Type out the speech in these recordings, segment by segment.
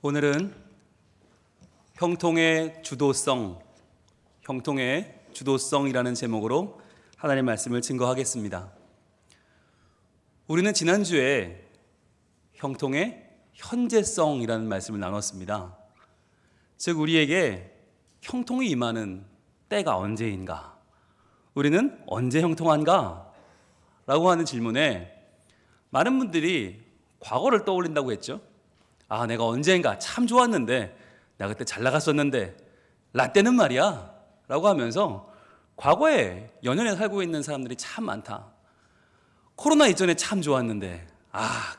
오늘은 형통의 주도성이라는 제목으로 하나님의 말씀을 증거하겠습니다. 우리는 지난주에 형통의 현재성이라는 말씀을 나눴습니다. 즉 우리에게 형통이 임하는 때가 언제인가? 우리는 언제 형통한가? 라고 하는 질문에 많은 분들이 과거를 떠올린다고 했죠. 내가 언젠가 참 좋았는데, 내가 그때 잘 나갔었는데, 라떼는 말이야 라고 하면서 과거에 연연해 살고 있는 사람들이 참 많다. 코로나 이전에 참 좋았는데,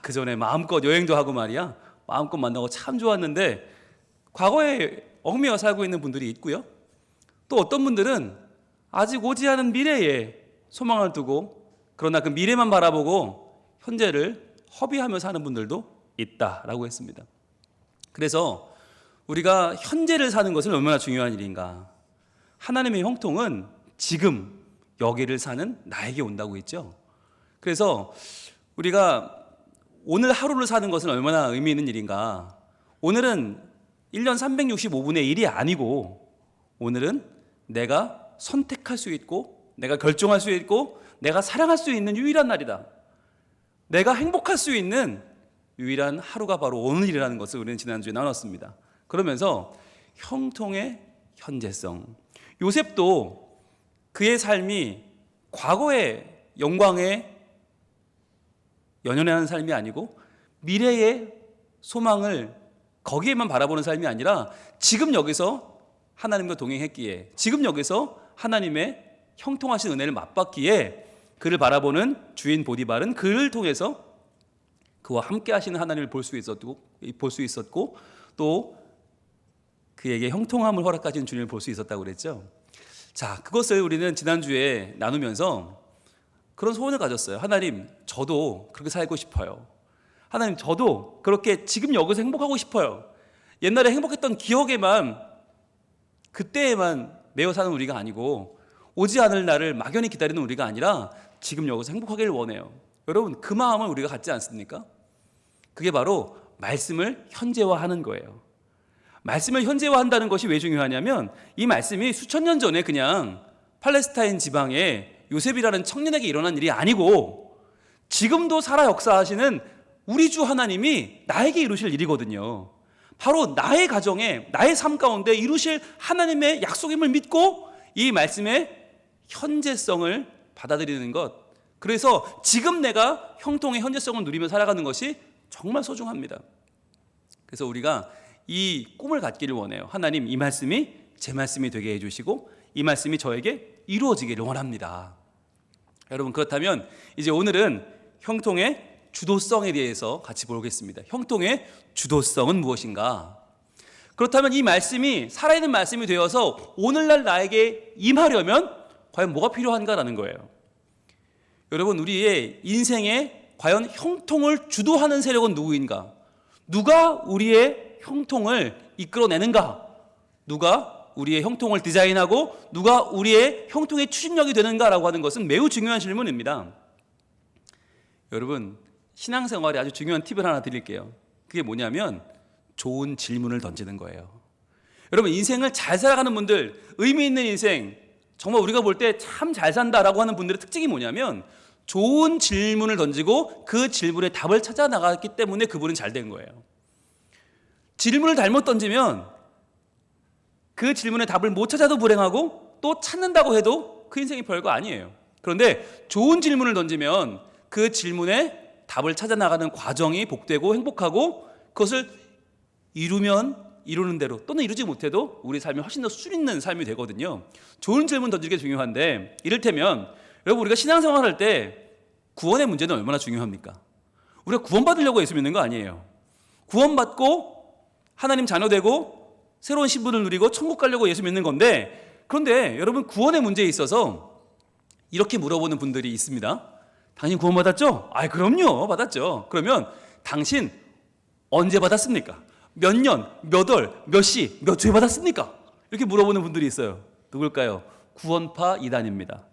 그 전에 마음껏 여행도 하고 말이야, 마음껏 만나고 참 좋았는데, 과거에 얽매여 살고 있는 분들이 있고요. 또 어떤 분들은 아직 오지 않은 미래에 소망을 두고, 그러나 그 미래만 바라보고 현재를 허비하며 사는 분들도 있다라고 했습니다. 그래서 우리가 현재를 사는 것은 얼마나 중요한 일인가. 하나님의 형통은 지금 여기를 사는 나에게 온다고 했죠. 그래서 우리가 오늘 하루를 사는 것은 얼마나 의미 있는 일인가. 오늘은 1년 365분의 1이 아니고, 오늘은 내가 선택할 수 있고, 내가 결정할 수 있고, 내가 사랑할 수 있는 유일한 날이다. 내가 행복할 수 있는 유일한 하루가 바로 오늘이라는 것을 우리는 지난주에 나눴습니다. 그러면서 형통의 현재성. 요셉도 그의 삶이 과거의 영광에 연연하는 삶이 아니고, 미래의 소망을 거기에만 바라보는 삶이 아니라 지금 여기서 하나님과 동행했기에, 지금 여기서 하나님의 형통하신 은혜를 맛봤기에 그를 바라보는 주인 보디발은 그를 통해서 그와 함께 하시는 하나님을 볼 수 있었고 또 그에게 형통함을 허락하신 주님을 볼 수 있었다고 그랬죠. 자, 그것을 우리는 지난주에 나누면서 그런 소원을 가졌어요. 하나님, 저도 그렇게 살고 싶어요. 하나님, 저도 그렇게 지금 여기서 행복하고 싶어요. 옛날에 행복했던 기억에만, 그때에만 매여 사는 우리가 아니고, 오지 않을 날을 막연히 기다리는 우리가 아니라 지금 여기서 행복하기를 원해요. 여러분, 그 마음을 우리가 갖지 않습니까? 그게 바로 말씀을 현재화하는 거예요. 말씀을 현재화한다는 것이 왜 중요하냐면, 이 말씀이 수천 년 전에 그냥 팔레스타인 지방에 요셉이라는 청년에게 일어난 일이 아니고, 지금도 살아 역사하시는 우리 주 하나님이 나에게 이루실 일이거든요. 바로 나의 가정에, 나의 삶 가운데 이루실 하나님의 약속임을 믿고 이 말씀의 현재성을 받아들이는 것, 그래서 지금 내가 형통의 현재성을 누리며 살아가는 것이 정말 소중합니다. 그래서 우리가 이 꿈을 갖기를 원해요. 하나님, 이 말씀이 제 말씀이 되게 해주시고 이 말씀이 저에게 이루어지기를 원합니다. 여러분, 그렇다면 이제 오늘은 형통의 주도성에 대해서 같이 보겠습니다. 형통의 주도성은 무엇인가? 그렇다면 이 말씀이 살아있는 말씀이 되어서 오늘날 나에게 임하려면 과연 뭐가 필요한가라는 거예요. 여러분, 우리의 인생에 과연 형통을 주도하는 세력은 누구인가? 누가 우리의 형통을 이끌어내는가? 누가 우리의 형통을 디자인하고 누가 우리의 형통의 추진력이 되는가라고 하는 것은 매우 중요한 질문입니다. 여러분, 신앙생활에 아주 중요한 팁을 하나 드릴게요. 그게 뭐냐면 좋은 질문을 던지는 거예요. 여러분, 인생을 잘 살아가는 분들, 의미 있는 인생, 정말 우리가 볼 때 참 잘 산다라고 하는 분들의 특징이 뭐냐면 좋은 질문을 던지고 그 질문에 답을 찾아 나갔기 때문에 그분은 잘 된 거예요. 질문을 잘못 던지면 그 질문에 답을 못 찾아도 불행하고, 또 찾는다고 해도 그 인생이 별거 아니에요. 그런데 좋은 질문을 던지면 그 질문에 답을 찾아 나가는 과정이 복되고 행복하고, 그것을 이루는 대로, 또는 이루지 못해도 우리 삶이 훨씬 더 수준 있는 삶이 되거든요. 좋은 질문 던지는 게 중요한데, 이를테면 여러분, 우리가 신앙생활 할 때 구원의 문제는 얼마나 중요합니까? 우리가 구원받으려고 예수 믿는 거 아니에요. 구원받고 하나님 자녀 되고 새로운 신분을 누리고 천국 가려고 예수 믿는 건데, 그런데 여러분, 구원의 문제에 있어서 이렇게 물어보는 분들이 있습니다. 당신 구원 받았죠? 그럼요, 받았죠. 그러면 당신 언제 받았습니까? 몇 년, 몇 월, 몇 시, 몇 주에 받았습니까? 이렇게 물어보는 분들이 있어요. 누굴까요? 구원파 이단입니다.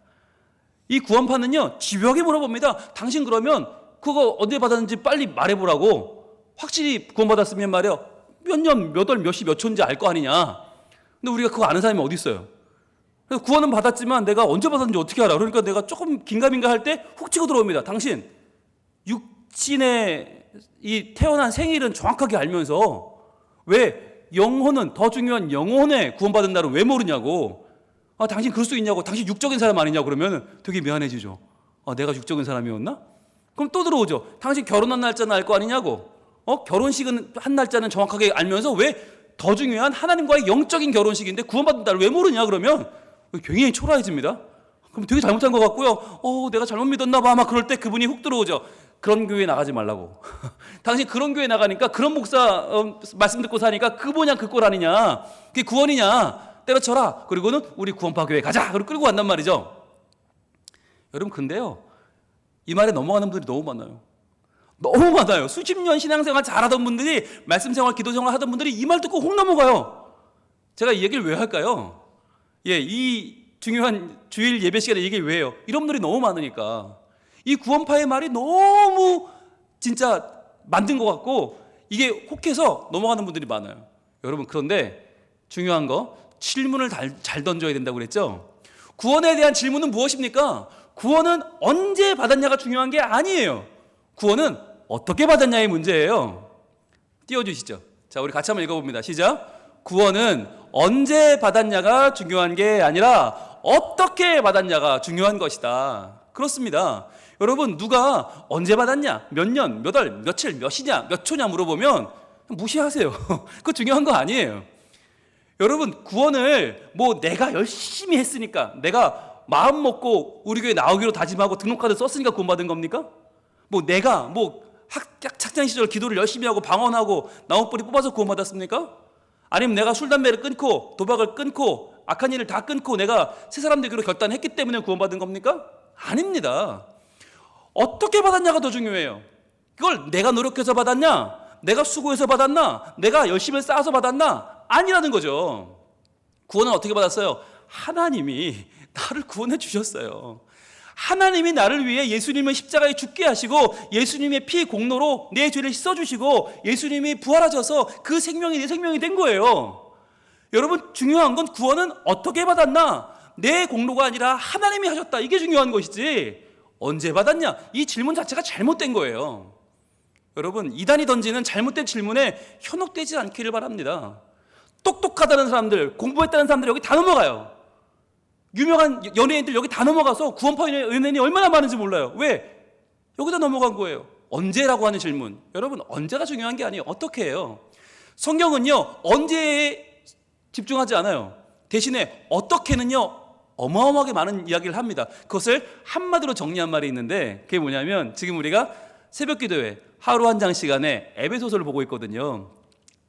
이 구원파는요, 집요하게 물어봅니다. 당신 그러면 그거 언제 받았는지 빨리 말해보라고. 확실히 구원받았으면 말이요, 몇 몇 년, 몇 월, 몇 시, 몇 초인지 알 거 아니냐. 근데 우리가 그거 아는 사람이 어디 있어요? 그래서 구원은 받았지만 내가 언제 받았는지 어떻게 알아? 그러니까 내가 조금 긴가민가 할 때 훅 치고 들어옵니다. 당신 육신의 이 태어난 생일은 정확하게 알면서 왜 영혼은, 더 중요한 영혼의 구원받은 날은 왜 모르냐고. 당신 그럴 수 있냐고. 당신 육적인 사람 아니냐고. 그러면 되게 미안해지죠. 내가 육적인 사람이었나? 그럼 또 들어오죠. 당신 결혼한 날짜는 알 거 아니냐고. 결혼식은 한 날짜는 정확하게 알면서 왜 더 중요한 하나님과의 영적인 결혼식인데 구원받은 날을 왜 모르냐? 그러면 굉장히 초라해집니다. 그럼 되게 잘못한 것 같고요. 내가 잘못 믿었나 봐. 막 그럴 때 그분이 훅 들어오죠. 그런 교회 나가지 말라고. 당신 그런 교회 나가니까, 그런 목사 말씀 듣고 사니까 그 뭐냐 그 꼴 아니냐. 그게 구원이냐. 때려쳐라. 그리고는 우리 구원파 교회 가자. 그리고 끌고 간단 말이죠. 여러분, 근데요, 이 말에 넘어가는 분들이 너무 많아요. 너무 많아요. 수십 년 신앙생활 잘하던 분들이, 말씀생활, 기도생활 하던 분들이 이 말 듣고 혹 넘어가요. 제가 이 얘기를 왜 할까요? 이 중요한 주일 예배 시간에 이 얘기를 왜 해요? 이런 분들이 너무 많으니까. 이 구원파의 말이 너무 진짜 만든 것 같고 이게 혹해서 넘어가는 분들이 많아요. 여러분, 그런데 중요한 거, 질문을 잘 던져야 된다고 그랬죠? 구원에 대한 질문은 무엇입니까? 구원은 언제 받았냐가 중요한 게 아니에요. 구원은 어떻게 받았냐의 문제예요. 띄워주시죠. 자, 우리 같이 한번 읽어봅니다. 시작. 구원은 언제 받았냐가 중요한 게 아니라 어떻게 받았냐가 중요한 것이다. 그렇습니다. 여러분, 누가 언제 받았냐, 몇 년, 몇 월, 며칠, 몇이냐, 몇 초냐 물어보면 무시하세요. 그거 중요한 거 아니에요. 여러분, 구원을 내가 열심히 했으니까, 내가 마음 먹고 우리 교회 나오기로 다짐하고 등록카드 썼으니까 구원받은 겁니까? 내가 학교 착장 시절 기도를 열심히 하고 방언하고 나무뿌리 뽑아서 구원받았습니까? 아니면 내가 술 담배를 끊고 도박을 끊고 악한 일을 다 끊고 내가 새 사람 되기로 결단했기 때문에 구원받은 겁니까? 아닙니다. 어떻게 받았냐가 더 중요해요. 그걸 내가 노력해서 받았냐, 내가 수고해서 받았나, 내가 열심히 쌓아서 받았나? 아니라는 거죠. 구원은 어떻게 받았어요? 하나님이 나를 구원해 주셨어요. 하나님이 나를 위해 예수님을 십자가에 죽게 하시고 예수님의 피 공로로 내 죄를 씻어주시고 예수님이 부활하셔서 그 생명이 내 생명이 된 거예요. 여러분, 중요한 건 구원은 어떻게 받았나? 내 공로가 아니라 하나님이 하셨다. 이게 중요한 것이지 언제 받았냐? 이 질문 자체가 잘못된 거예요. 여러분, 이단이 던지는 잘못된 질문에 현혹되지 않기를 바랍니다. 똑똑하다는 사람들, 공부했다는 사람들 여기 다 넘어가요. 유명한 연예인들 여기 다 넘어가서 구원파 연예인이 얼마나 많은지 몰라요. 왜? 여기다 넘어간 거예요. 언제라고 하는 질문. 여러분, 언제가 중요한 게 아니에요. 어떻게 해요? 성경은요, 언제에 집중하지 않아요. 대신에 어떻게는요, 어마어마하게 많은 이야기를 합니다. 그것을 한마디로 정리한 말이 있는데 그게 뭐냐면, 지금 우리가 새벽 기도회 하루 한 장 시간에 에베소서를 보고 있거든요.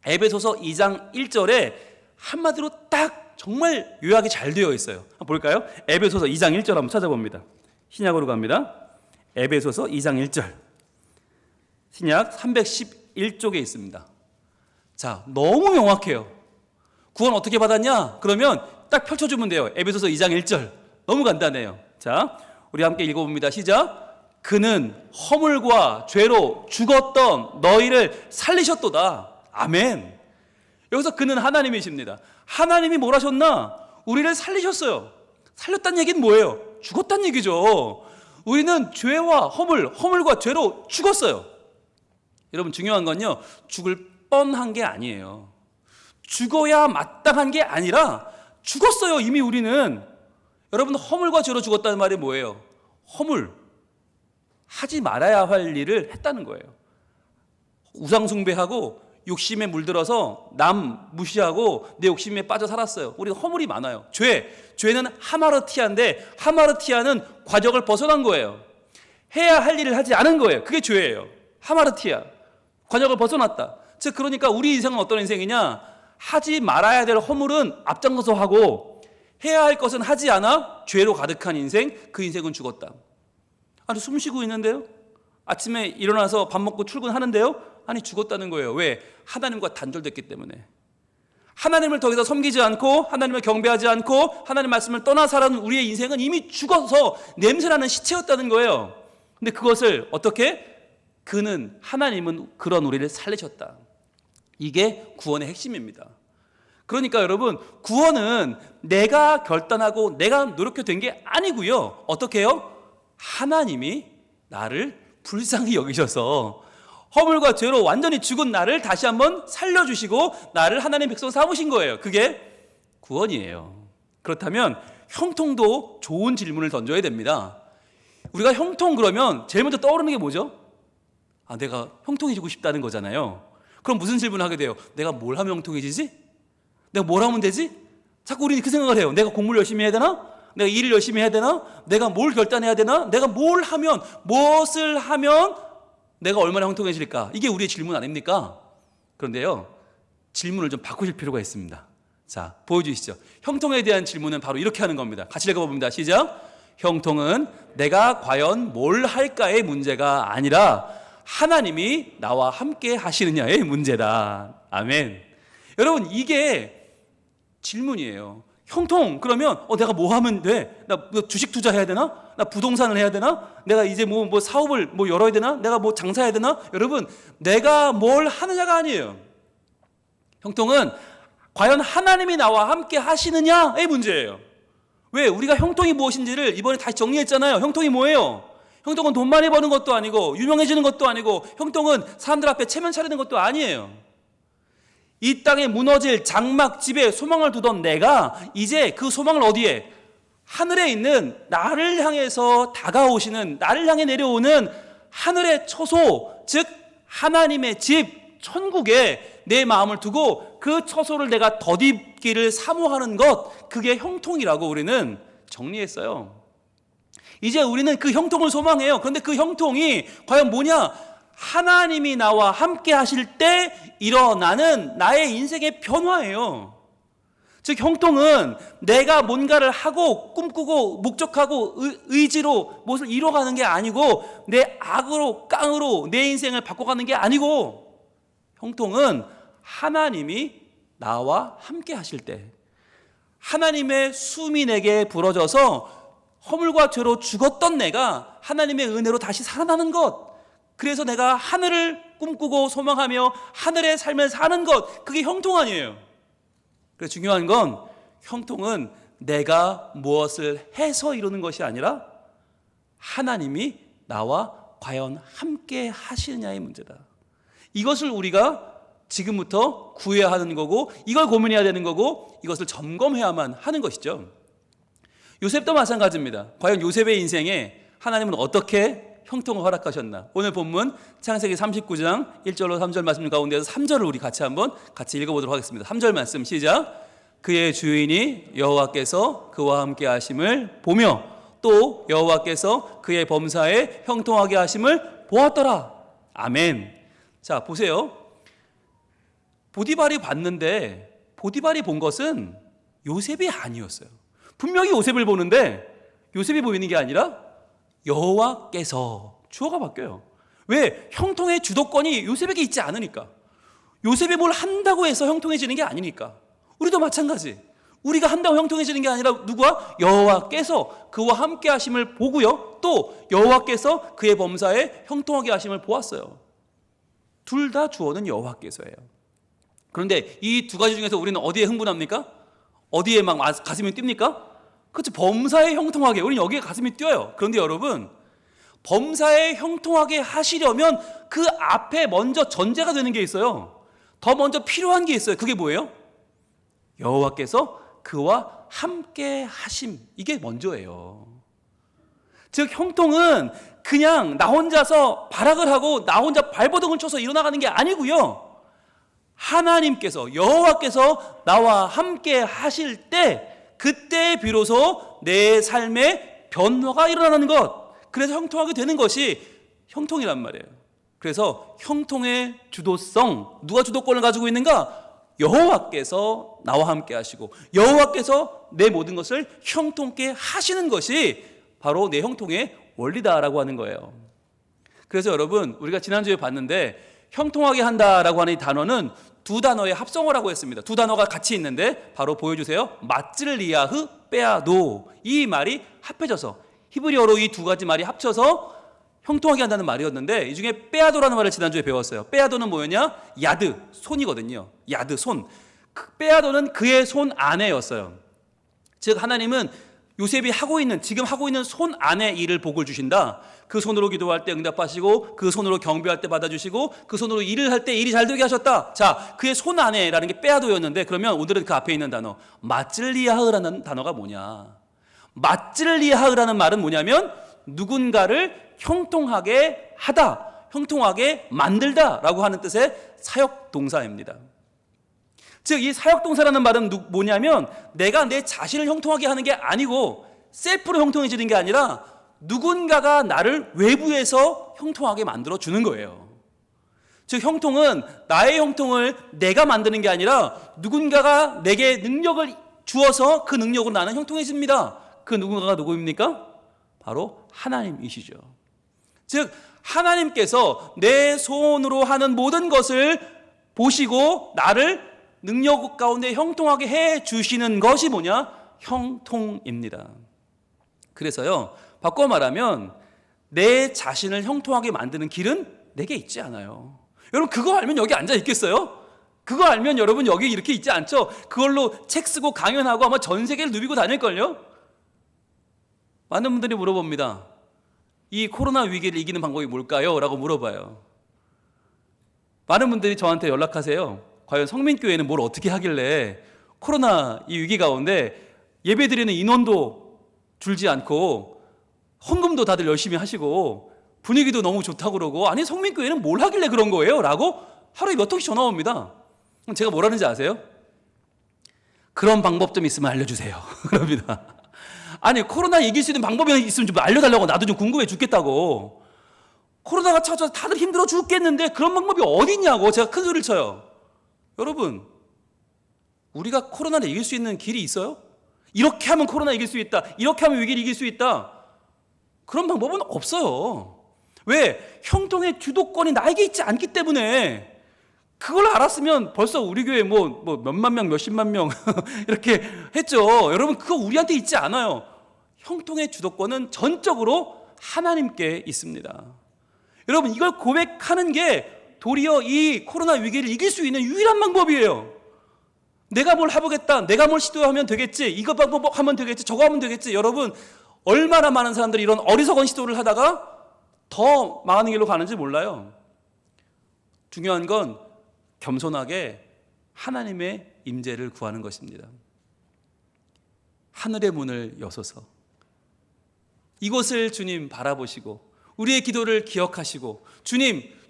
에베소서 2장 1절에 한마디로 딱 정말 요약이 잘 되어 있어요. 한번 볼까요? 에베소서 2장 1절 한번 찾아봅니다. 신약으로 갑니다. 에베소서 2장 1절. 신약 311쪽에 있습니다. 자, 너무 명확해요. 구원 어떻게 받았냐? 그러면 딱 펼쳐주면 돼요. 에베소서 2장 1절. 너무 간단해요. 자, 우리 함께 읽어봅니다. 시작. 그는 허물과 죄로 죽었던 너희를 살리셨도다. 아멘. 여기서 그는 하나님이십니다. 하나님이 뭘 하셨나? 우리를 살리셨어요. 살렸다는 얘기는 뭐예요? 죽었다는 얘기죠. 우리는 죄와 허물과 죄로 죽었어요. 여러분, 중요한 건요, 죽을 뻔한 게 아니에요. 죽어야 마땅한 게 아니라 죽었어요. 이미 우리는. 여러분, 허물과 죄로 죽었다는 말이 뭐예요? 허물, 하지 말아야 할 일을 했다는 거예요. 우상숭배하고 욕심에 물들어서 남 무시하고 내 욕심에 빠져 살았어요. 우리는 허물이 많아요. 죄는 하마르티아인데 하마르티아는 과정을 벗어난 거예요. 해야 할 일을 하지 않은 거예요. 그게 죄예요. 하마르티아, 관역을 벗어났다. 즉, 그러니까 우리 인생은 어떤 인생이냐? 하지 말아야 될 허물은 앞장서서 하고 해야 할 것은 하지 않아 죄로 가득한 인생, 그 인생은 죽었다. 아니, 숨 쉬고 있는데요? 아침에 일어나서 밥 먹고 출근하는데요? 아니, 죽었다는 거예요. 왜? 하나님과 단절됐기 때문에. 하나님을 더 이상 섬기지 않고 하나님을 경배하지 않고 하나님 말씀을 떠나 살아는 우리의 인생은 이미 죽어서 냄새나는 시체였다는 거예요. 근데 그것을 어떻게? 하나님은 그런 우리를 살리셨다. 이게 구원의 핵심입니다. 그러니까 여러분, 구원은 내가 결단하고 내가 노력해 된 게 아니고요. 어떻게 해요? 하나님이 나를 불쌍히 여기셔서 허물과 죄로 완전히 죽은 나를 다시 한번 살려주시고 나를 하나님의 백성 삼으신 거예요. 그게 구원이에요. 그렇다면 형통도 좋은 질문을 던져야 됩니다. 우리가 형통 그러면 제일 먼저 떠오르는 게 뭐죠? 내가 형통해지고 싶다는 거잖아요. 그럼 무슨 질문을 하게 돼요? 내가 뭘 하면 형통해지지? 내가 뭘 하면 되지? 자꾸 우리는 그 생각을 해요. 내가 공부를 열심히 해야 되나? 내가 일을 열심히 해야 되나? 내가 뭘 결단해야 되나? 내가 뭘 하면, 무엇을 하면 내가 얼마나 형통해질까? 이게 우리의 질문 아닙니까? 그런데요, 질문을 좀 바꾸실 필요가 있습니다. 자, 보여주시죠. 형통에 대한 질문은 바로 이렇게 하는 겁니다. 같이 읽어봅니다. 시작. 형통은 내가 과연 뭘 할까의 문제가 아니라 하나님이 나와 함께 하시느냐의 문제다. 아멘. 여러분, 이게 질문이에요. 형통 그러면 내가 뭐 하면 돼? 나 주식 투자해야 되나? 나 부동산을 해야 되나? 내가 이제 뭐 사업을 열어야 되나? 내가 뭐 장사해야 되나? 여러분, 내가 뭘 하느냐가 아니에요. 형통은 과연 하나님이 나와 함께 하시느냐의 문제예요. 왜? 우리가 형통이 무엇인지를 이번에 다시 정리했잖아요. 형통이 뭐예요? 형통은 돈 많이 버는 것도 아니고 유명해지는 것도 아니고 형통은 사람들 앞에 체면 차리는 것도 아니에요. 이 땅에 무너질 장막집에 소망을 두던 내가 이제 그 소망을 어디에? 하늘에 있는 나를 향해서 다가오시는, 나를 향해 내려오는 하늘의 처소, 즉 하나님의 집, 천국에 내 마음을 두고 그 처소를 내가 덧입기를 사모하는 것, 그게 형통이라고 우리는 정리했어요. 이제 우리는 그 형통을 소망해요. 그런데 그 형통이 과연 뭐냐? 하나님이 나와 함께 하실 때 일어나는 나의 인생의 변화예요. 즉 형통은 내가 뭔가를 하고 꿈꾸고 목적하고 의지로 무엇을 이뤄가는 게 아니고 내 악으로 깡으로 내 인생을 바꿔가는 게 아니고, 형통은 하나님이 나와 함께 하실 때, 하나님의 숨이 내게 불어져서 허물과 죄로 죽었던 내가 하나님의 은혜로 다시 살아나는 것, 그래서 내가 하늘을 꿈꾸고 소망하며 하늘의 삶을 사는 것, 그게 형통 아니에요. 그래서 중요한 건 형통은 내가 무엇을 해서 이루는 것이 아니라 하나님이 나와 과연 함께 하시느냐의 문제다. 이것을 우리가 지금부터 구해야 하는 거고, 이걸 고민해야 되는 거고, 이것을 점검해야만 하는 것이죠. 요셉도 마찬가지입니다. 과연 요셉의 인생에 하나님은 어떻게 형통을 허락하셨나? 오늘 본문 창세기 39장 1절로 3절 말씀 가운데서 3절을 우리 같이 읽어보도록 하겠습니다. 3절 말씀 시작. 그의 주인이 여호와께서 그와 함께 하심을 보며 또 여호와께서 그의 범사에 형통하게 하심을 보았더라. 아멘. 자, 보세요. 보디발이 봤는데 보디발이 본 것은 요셉이 아니었어요. 분명히 요셉을 보는데 요셉이 보이는 게 아니라 여호와께서, 주어가 바뀌어요. 왜? 형통의 주도권이 요셉에게 있지 않으니까. 요셉이 뭘 한다고 해서 형통해지는 게 아니니까. 우리도 마찬가지. 우리가 한다고 형통해지는 게 아니라 누구와? 여호와께서 그와 함께 하심을 보고요, 또 여호와께서 그의 범사에 형통하게 하심을 보았어요. 둘 다 주어는 여호와께서예요. 그런데 이 두 가지 중에서 우리는 어디에 흥분합니까? 어디에 막 가슴이 뜁니까? 그렇죠. 범사에 형통하게, 우리는 여기에 가슴이 뛰어요. 그런데 여러분, 범사에 형통하게 하시려면 그 앞에 먼저 전제가 되는 게 있어요. 더 먼저 필요한 게 있어요. 그게 뭐예요? 여호와께서 그와 함께 하심, 이게 먼저예요. 즉 형통은 그냥 나 혼자서 발악을 하고 나 혼자 발버둥을 쳐서 일어나가는 게 아니고요, 하나님께서, 여호와께서 나와 함께 하실 때, 그때 비로소 내 삶에 변화가 일어나는 것, 그래서 형통하게 되는 것이 형통이란 말이에요. 그래서 형통의 주도성, 누가 주도권을 가지고 있는가? 여호와께서 나와 함께 하시고 여호와께서 내 모든 것을 형통케 하시는 것이 바로 내 형통의 원리다라고 하는 거예요. 그래서 여러분, 우리가 지난주에 봤는데 형통하게 한다라고 하는 이 단어는 두 단어의 합성어라고 했습니다. 두 단어가 같이 있는데 바로 보여주세요. 마찔리야흐 빼아도, 이 말이 합해져서 히브리어로 이 두 가지 말이 합쳐서 형통하게 한다는 말이었는데 이 중에 빼앗도라는 말을 지난주에 배웠어요. 빼앗도는 뭐였냐? 야드, 손이거든요. 야드, 손. 빼앗도는 그의 손 안에였어요. 즉 하나님은 요셉이 지금 하고 있는 손 안에 일을 복을 주신다. 그 손으로 기도할 때 응답하시고 그 손으로 경배할 때 받아주시고 그 손으로 일을 할 때 일이 잘 되게 하셨다. 자, 그의 손 안에라는 게 빼앗도였는데 그러면 오늘은 그 앞에 있는 단어 마찔리아흐라는 단어가 뭐냐? 마찔리아흐라는 말은 뭐냐면 누군가를 형통하게 하다, 형통하게 만들다라고 하는 뜻의 사역동사입니다. 즉 이 사역동사라는 말은 뭐냐면 내가 내 자신을 형통하게 하는 게 아니고 셀프로 형통해지는 게 아니라 누군가가 나를 외부에서 형통하게 만들어 주는 거예요. 즉 형통은 나의 형통을 내가 만드는 게 아니라 누군가가 내게 능력을 주어서 그 능력으로 나는 형통해집니다. 그 누군가가 누구입니까? 바로 하나님이시죠. 즉 하나님께서 내 손으로 하는 모든 것을 보시고 나를 능력 가운데 형통하게 해 주시는 것이 뭐냐? 형통입니다. 그래서요, 바꿔 말하면 내 자신을 형통하게 만드는 길은 내게 있지 않아요. 여러분 그거 알면 여기 앉아 있겠어요? 그거 알면 여러분 여기 이렇게 있지 않죠? 그걸로 책 쓰고 강연하고 아마 전 세계를 누비고 다닐걸요? 많은 분들이 물어봅니다. 이 코로나 위기를 이기는 방법이 뭘까요? 라고 물어봐요. 많은 분들이 저한테 연락하세요. 과연 성민교회는 뭘 어떻게 하길래 코로나 이 위기 가운데 예배드리는 인원도 줄지 않고 헌금도 다들 열심히 하시고 분위기도 너무 좋다고 그러고 아니 성민교회는 뭘 하길래 그런 거예요? 라고 하루에 몇 통씩 전화 옵니다. 그럼 제가 뭐라는지 아세요? 그런 방법 좀 있으면 알려주세요. 그럽니다. 아니 코로나 이길 수 있는 방법이 있으면 좀 알려달라고. 나도 좀 궁금해 죽겠다고. 코로나가 찾아서 다들 힘들어 죽겠는데 그런 방법이 어디 있냐고 제가 큰 소리를 쳐요. 여러분 우리가 코로나를 이길 수 있는 길이 있어요? 이렇게 하면 코로나 이길 수 있다, 이렇게 하면 위기를 이길 수 있다, 그런 방법은 없어요. 왜? 형통의 주도권이 나에게 있지 않기 때문에. 그걸 알았으면 벌써 우리 교회 뭐 몇만 명, 몇십만 명 이렇게 했죠. 여러분 그거 우리한테 있지 않아요. 형통의 주도권은 전적으로 하나님께 있습니다. 여러분 이걸 고백하는 게 도리어 이 코로나 위기를 이길 수 있는 유일한 방법이에요. 내가 뭘 해보겠다, 내가 뭘 시도하면 되겠지, 이거 방법 하면 되겠지, 저거 하면 되겠지. 여러분 얼마나 많은 사람들이 이런 어리석은 시도를 하다가 더 망하는 길로 가는지 몰라요. 중요한 건 겸손하게 하나님의 임재를 구하는 것입니다. 하늘의 문을 여소서. 이곳을 주님 바라보시고 우리의 기도를 기억하시고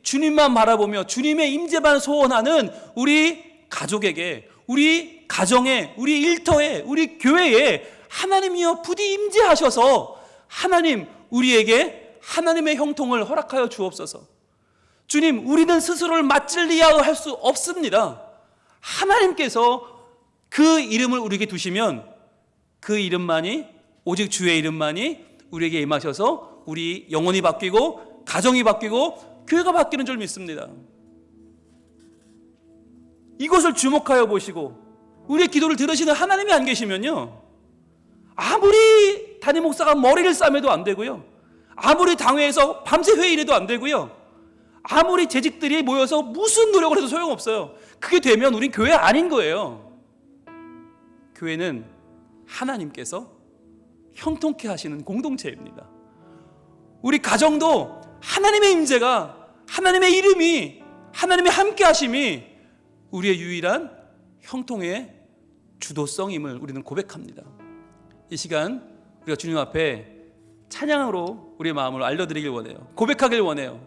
주님만 바라보며 주님의 임재만 소원하는 우리 가족에게, 우리 가정에, 우리 일터에, 우리 교회에 하나님이여 부디 임재하셔서 하나님 우리에게 하나님의 형통을 허락하여 주옵소서. 주님 우리는 스스로를 맞질리야 할 수 없습니다. 하나님께서 그 이름을 우리에게 두시면 그 이름만이, 오직 주의 이름만이 우리에게 임하셔서 우리 영혼이 바뀌고 가정이 바뀌고 교회가 바뀌는 줄 믿습니다. 이것을 주목하여 보시고 우리의 기도를 들으시는 하나님이 안 계시면요, 아무리 담임 목사가 머리를 싸매도 안 되고요, 아무리 당회에서 밤새 회의를 해도 안 되고요, 아무리 재직들이 모여서 무슨 노력을 해도 소용없어요. 그게 되면 우린 교회 아닌 거예요. 교회는 하나님께서 형통케 하시는 공동체입니다. 우리 가정도 하나님의 임재가, 하나님의 이름이, 하나님의 함께 하심이 우리의 유일한 형통의 주도성임을 우리는 고백합니다. 이 시간 우리가 주님 앞에 찬양으로 우리의 마음을 알려드리길 원해요. 고백하길 원해요.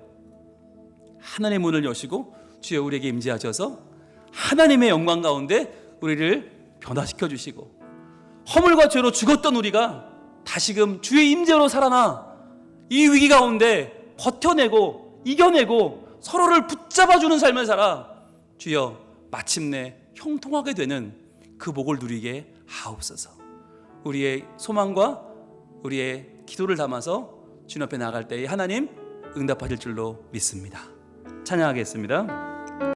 하나님의 문을 여시고 주여 우리에게 임재하셔서 하나님의 영광 가운데 우리를 변화시켜 주시고 허물과 죄로 죽었던 우리가 다시금 주의 임재로 살아나 이 위기 가운데 버텨내고 이겨내고 서로를 붙잡아주는 삶을 살아 주여 마침내 형통하게 되는 그 복을 누리게 하옵소서. 우리의 소망과 우리의 기도를 담아서 주님 앞에 나아갈 때에 하나님 응답하실 줄로 믿습니다. 찬양하겠습니다.